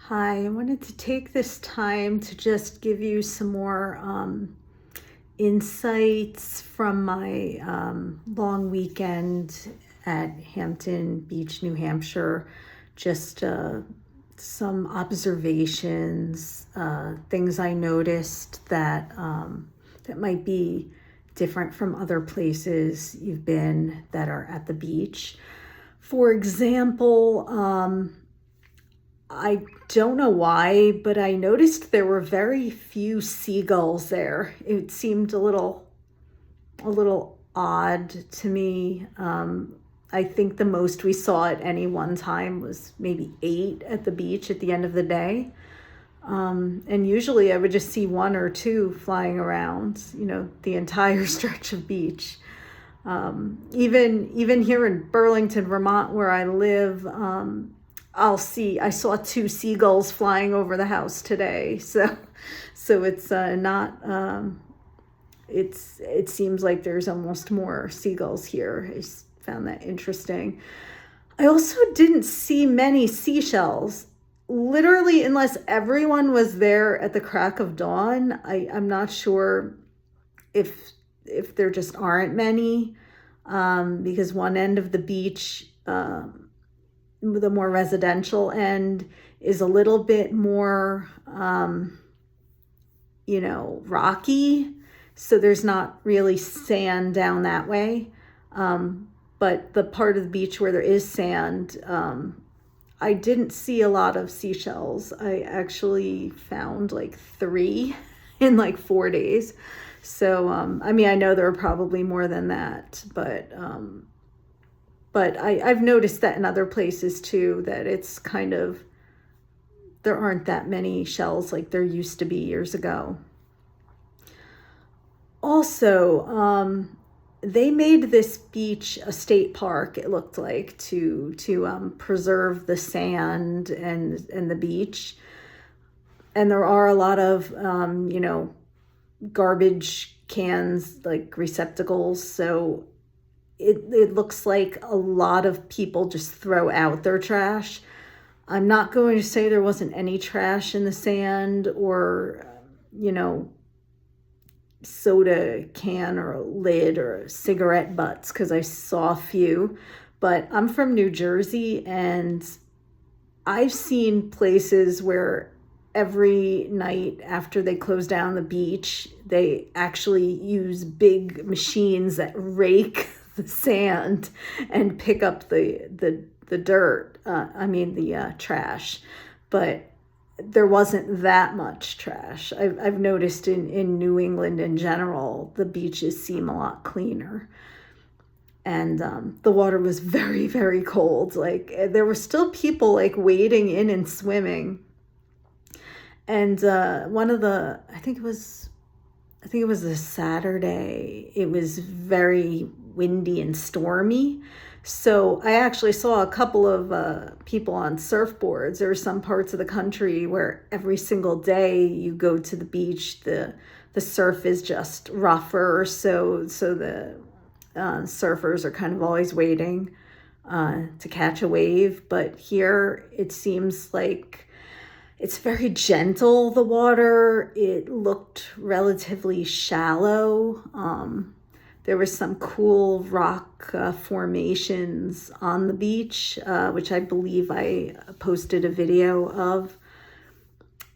Hi, I wanted to take this time to just give you some more insights from my long weekend at Hampton Beach, New Hampshire. Just some observations, things I noticed that might be different from other places you've been that are at the beach. For example, I don't know why, but I noticed there were very few seagulls there. It seemed a little odd to me. I think the most we saw at any one time was maybe 8 at the beach at the end of the day. And usually I would just see 1 or 2 flying around, the entire stretch of beach. Even here in Burlington, Vermont, where I live, I saw 2 seagulls flying over the house today. So it's not, it seems like there's almost more seagulls here. I just found that interesting. I also didn't see many seashells. Literally, unless everyone was there at the crack of dawn, I'm not sure if there just aren't many, because one end of the beach, the more residential end, is a little bit more, rocky. So there's not really sand down that way. But the part of the beach where there is sand, I didn't see a lot of seashells. I actually found like 3 in like 4 days. So, I know there are probably more than that, but I've noticed that in other places too, that it's kind of, there aren't that many shells like there used to be years ago. Also, they made this beach a state park, it looked like, to preserve the sand and the beach. And there are a lot of, garbage cans, like receptacles. So it looks like a lot of people just throw out their trash. I'm not going to say there wasn't any trash in the sand or, soda can or a lid or cigarette butts, because I saw a few. But I'm from New Jersey, and I've seen places where every night after they close down the beach, they actually use big machines that rake the sand and pick up the dirt. The trash. But there wasn't that much trash. I've noticed in New England in general, the beaches seem a lot cleaner. And the water was very, very cold. Like, there were still people like wading in and swimming. And I think it was a Saturday. It was very windy and stormy. So I actually saw a couple of people on surfboards. There are some parts of the country where every single day you go to the beach, the surf is just rougher. So the surfers are kind of always waiting to catch a wave. But here it seems like it's very gentle, the water. It looked relatively shallow. There were some cool rock formations on the beach, which I believe I posted a video of.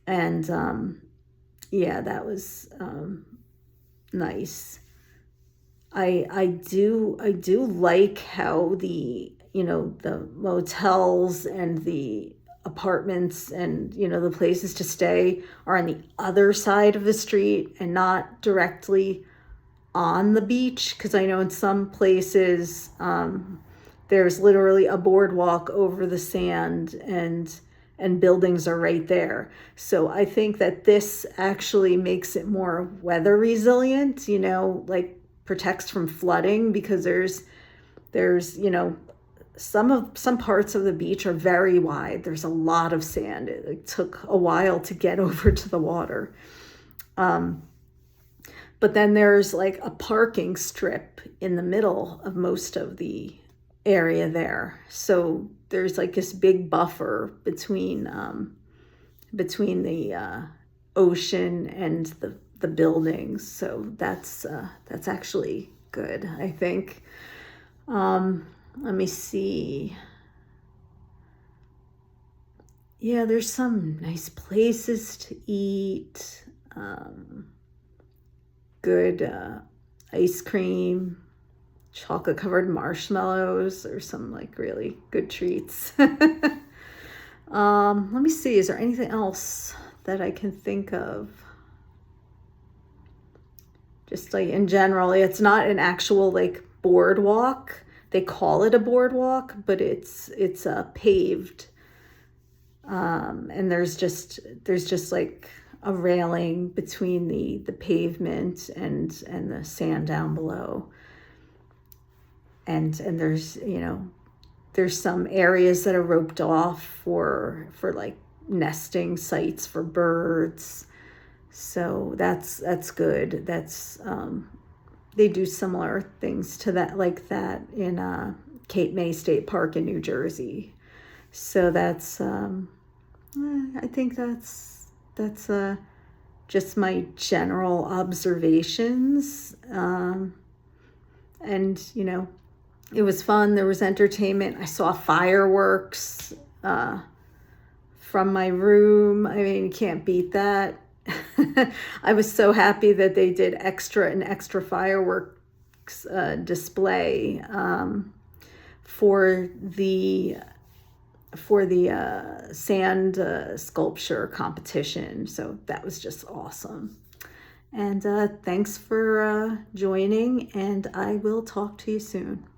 And that was nice. I do like how the motels and the apartments and the places to stay are on the other side of the street and not directly on the beach, because I know in some places there's literally a boardwalk over the sand and buildings are right there. So I think that this actually makes it more weather resilient, like protects from flooding, because there's some parts of the beach are very wide. There's a lot of sand. It took a while to get over to the water. But then there's like a parking strip in the middle of most of the area there. So there's like this big buffer between between the ocean and the buildings. So that's actually good, I think. Let me see. Yeah, there's some nice places to eat. Good ice cream, chocolate covered marshmallows, or some like really good treats. Let me see, is there anything else that I can think of? Just like in general, it's not an actual like boardwalk. They call it a boardwalk, but it's paved. And there's just like a railing between the pavement and the sand down below. And there's, there's some areas that are roped off for like nesting sites for birds. So that's good. That's they do similar things to that, like that in Cape May State Park in New Jersey. So that's I think that's just my general observations. And it was fun. There was entertainment. I saw fireworks from my room. I mean, you can't beat that. I was so happy that they did an extra fireworks display for the sand sculpture competition. So that was just awesome. And thanks for joining, and I will talk to you soon.